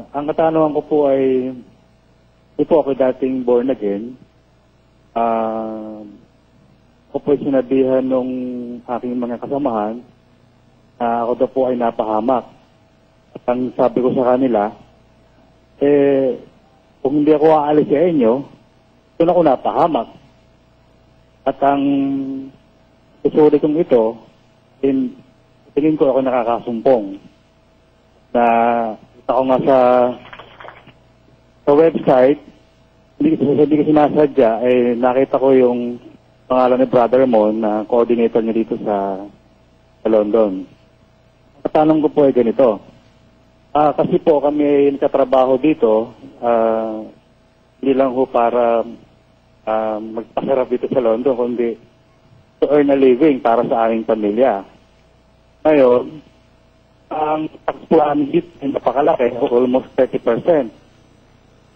Ang katanungan ko po ay, di po ako dating born again. Ako po sinabihan nung aking mga kasamahan na ako daw po ay napahamak. At ang sabi ko sa kanila, kung hindi ako aalis sa inyo, doon ako napahamak. At ang usuri kong ito, tingin ko ako nakakasumpong. Na kita ko nga sa website, hindi ko sinasadya, nakita ko yung pangalan ni brother mo na coordinator niya dito sa London. Katanong ko po ay ganito. Kasi po kami ay nagtatrabaho dito, hindi lang ho para magpasarap dito sa London, kundi to earn a living para sa aming pamilya. Ngayon, ang tax po namin dito ay napakalaki, almost 30%.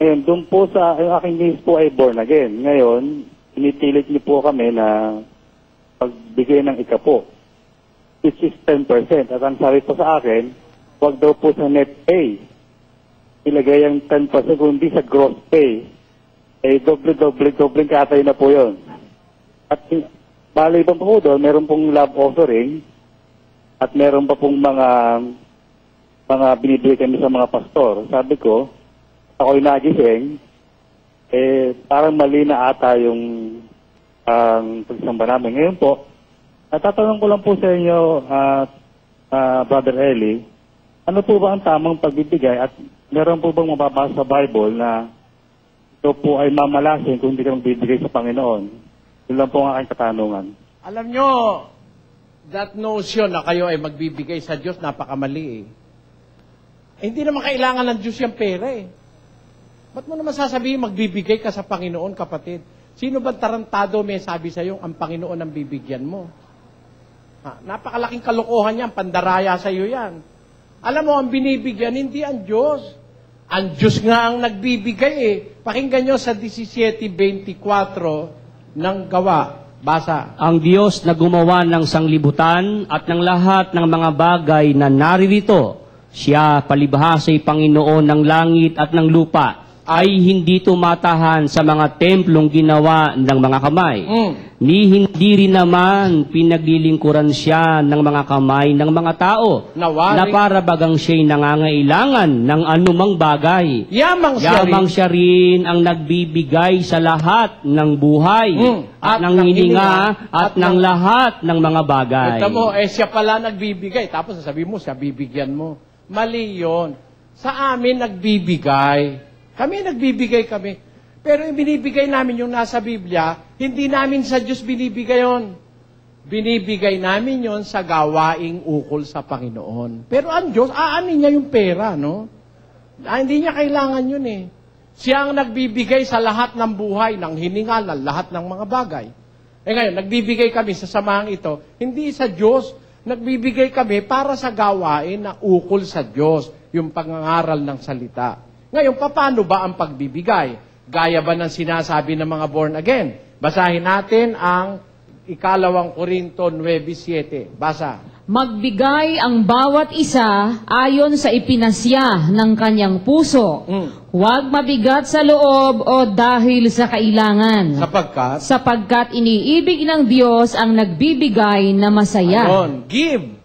Ngayon, doon po sa yung aking niece po ay born again. Ngayon, pinipilit niyo po kami na pagbigay ng ikapo, which is 10%. At ang sabi po sa akin, huwag daw po sa net pay. Ilagay ang 10% kundi sa gross pay. Doble katay na po yun. At maliban po doon, meron pong love offering at meron pa pong mga binibigay kami sa mga pastor. Sabi ko, ako'y nagising, parang mali na ata yung pagsamba namin. Ngayon po, natatanong ko lang po sa inyo, Brother Eli, ano po ba ang tamang pagbibigay at meron po bang mababasa sa Bible na ito po ay mamalasin kung hindi ka magbibigay sa Panginoon? Yun lang po ang aking katanungan. Alam nyo, that notion na kayo ay magbibigay sa Diyos, napakamali hindi naman kailangan ng Diyos yung pera Ba't mo naman sasabihin magbibigay ka sa Panginoon, kapatid? Sino ba tarantado may sabi sa'yo ang Panginoon ang bibigyan mo? Napakalaking kalokohan yan, pandaraya sa'yo yan. Alam mo, ang binibigyan, hindi ang Diyos. Ang Diyos nga ang nagbibigay Pakinggan nyo sa 17:24 ng Gawa. Basa. Ang Diyos na gumawa ng sanglibutan at ng lahat ng mga bagay na naririto, siya palibhasa'y Panginoon ng langit at ng lupa, ay hindi tumatahan sa mga templong ginawa ng mga kamay. Ni hindi rin naman pinaglilingkuran siya ng mga kamay ng mga tao na para bagang siya'y nangangailangan ng anumang bagay. Yamang siya rin ang nagbibigay sa lahat ng buhay at ng hininga at ng lahat ng mga bagay. Ito mo, siya pala nagbibigay. Tapos sasabihin mo, siya bibigyan mo. Mali yun. Sa amin nagbibigay. Kami nagbibigay kami. Pero yung binibigay namin yung nasa Biblia, hindi namin sa Diyos binibigay yon. Binibigay namin yon sa gawaing ukol sa Panginoon. Pero ang Diyos, aanin niya yung pera, no? Hindi niya kailangan yun Siya ang nagbibigay sa lahat ng buhay, ng hininga, ng lahat ng mga bagay. Ngayon, nagbibigay kami sa samahang ito, hindi sa Diyos, nagbibigay kami para sa gawain na ukol sa Diyos, yung pangangaral ng salita. Ngayon, paano ba ang pagbibigay? Gaya ba ng sinasabi ng mga born again? Basahin natin ang 2 Korinto 9:7. Basa. Magbigay ang bawat isa ayon sa ipinasya ng kanyang puso. Huwag mabigat sa loob o dahil sa kailangan. Sapagkat iniibig ng Diyos ang nagbibigay na masaya. Ayon. Give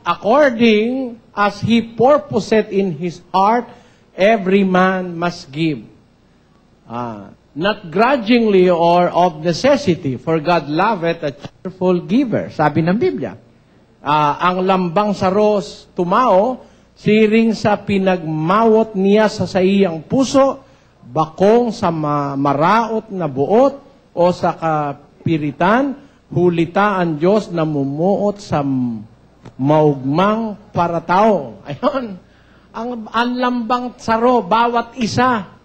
according as He purposed in His heart, every man must give. Not grudgingly or of necessity, for God loveth a cheerful giver. Sabi ng Biblia. Ang lambang sa ros tumao, siring sa pinagmawot niya sa iyang puso, bakong sa maraot na buot o sa kapiritan, hulita ang Diyos na mumuot sa maugmang paratao. Ayun. Ang lambang saro, bawat isa,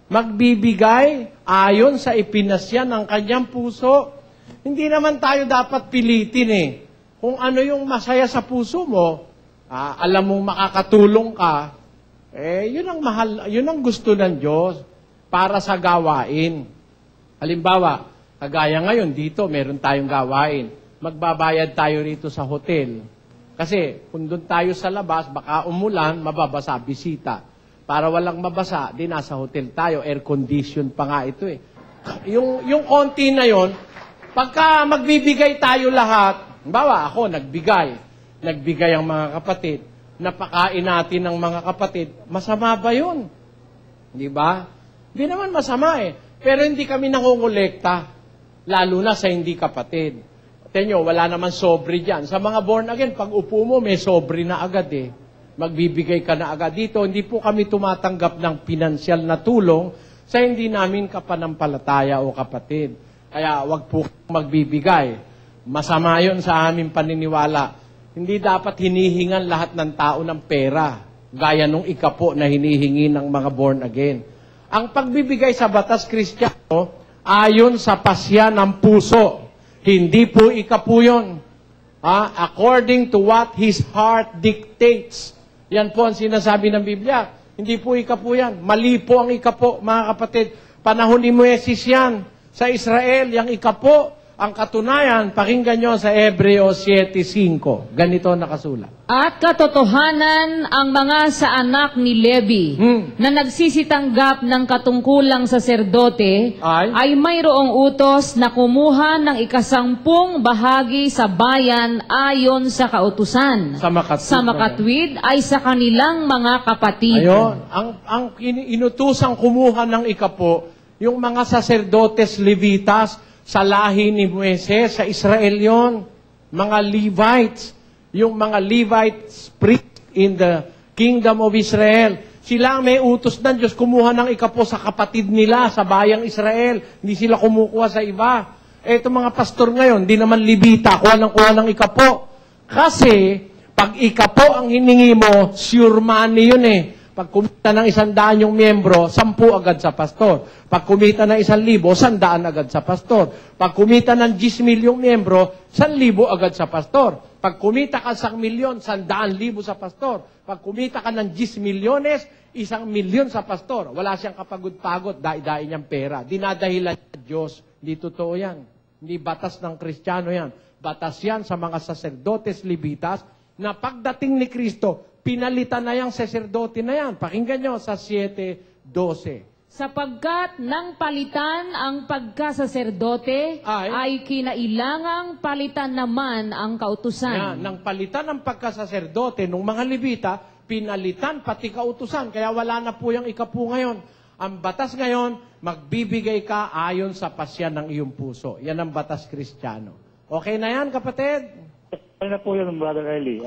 magbibigay ayon sa ipinasya ng kanyang puso. Hindi naman tayo dapat pilitin Kung ano yung masaya sa puso mo, alam mong makakatulong ka, yun ang mahal, yun ang gusto ng Diyos para sa gawain. Halimbawa, kagaya ngayon dito, meron tayong gawain. Magbabayad tayo rito sa hotel. Kasi kung doon tayo sa labas, baka umulan, mababasa, bisita. Para walang mabasa, di nasa hotel tayo, air condition pa nga ito eh. Yung konti na yon, pagka magbibigay tayo lahat, bawa ako, nagbigay ang mga kapatid, napakain natin ng mga kapatid, masama ba yun? Di ba? Di naman masama eh. Pero hindi kami nangongolekta, lalo na sa hindi kapatid. Tenyo, wala naman sobre dyan. Sa mga born again, pag upo mo, may sobre na agad eh. Magbibigay ka na agad dito. Hindi po kami tumatanggap ng pinansyal na tulong sa hindi namin kapanampalataya o kapatid. Kaya wag po magbibigay. Masama yun sa aming paniniwala. Hindi dapat hinihingan lahat ng tao ng pera, gaya nung ikapo na hinihingi ng mga born again. Ang pagbibigay sa batas Kristiyano, ayon sa pasya ng puso. Hindi po ikapo yun. According to what his heart dictates. Yan po ang sinasabi ng Biblia. Hindi po ikapo yan. Mali po ang ikapo, mga kapatid. Panahon ni Moises yan. Sa Israel, yung ikapo, ang katunayan, pakinggan nyo sa Hebreo 7:5. Ganito nakasulat. At katotohanan ang mga sa anak ni Levi na nagsisitanggap ng katungkulang saserdote ay mayroong utos na kumuha ng 10 bahagi sa bayan ayon sa kautusan. Sa makatwid ay sa kanilang mga kapatid. Ayon, ang inutusang kumuha ng ikapo, yung mga saserdotes Levitas, sa lahi ni Moises, sa Israel yon, mga Levites, yung mga Levites priest in the kingdom of Israel. Sila ang may utos ng Diyos, kumuha ng ikapo sa kapatid nila, sa bayang Israel. Hindi sila kumukuha sa iba. Eto mga pastor ngayon, di naman Levita, kuha ng ikapo. Kasi, pag ikapo ang hiningi mo, sure money yun eh. Pag kumita ng 100 yung miyembro, 10 agad sa pastor. Pag kumita ng 1,000, 100 agad sa pastor. Pag kumita ng 10,000 yung miyembro, 1,000 agad sa pastor. Pag kumita ka sa 1,000,000, 100,000 sa pastor. Pag kumita ka ng 10 milyones, 1,000,000 sa pastor. Wala siyang kapagod-pagod, dai-dai niyang pera. Dinadahilan niya Diyos. Hindi totoo yan. Hindi batas ng Kristiyano yan. Batas yan sa mga saserdotes Levitas na pagdating ni Kristo, pinalitan na yung saserdote na yan. Pakinggan nyo sa 7:12. Sapagkat nang palitan ang pagkasaserdote, ay kinailangang palitan naman ang kautusan. Yan, nang palitan ang pagkasaserdote ng mga Levita, pinalitan pati kautusan. Kaya wala na po yung ikapo ngayon. Ang batas ngayon, magbibigay ka ayon sa pasya ng iyong puso. Yan ang batas Kristiyano. Okay na yan, kapatid? Ano na po yun, Brother Eli?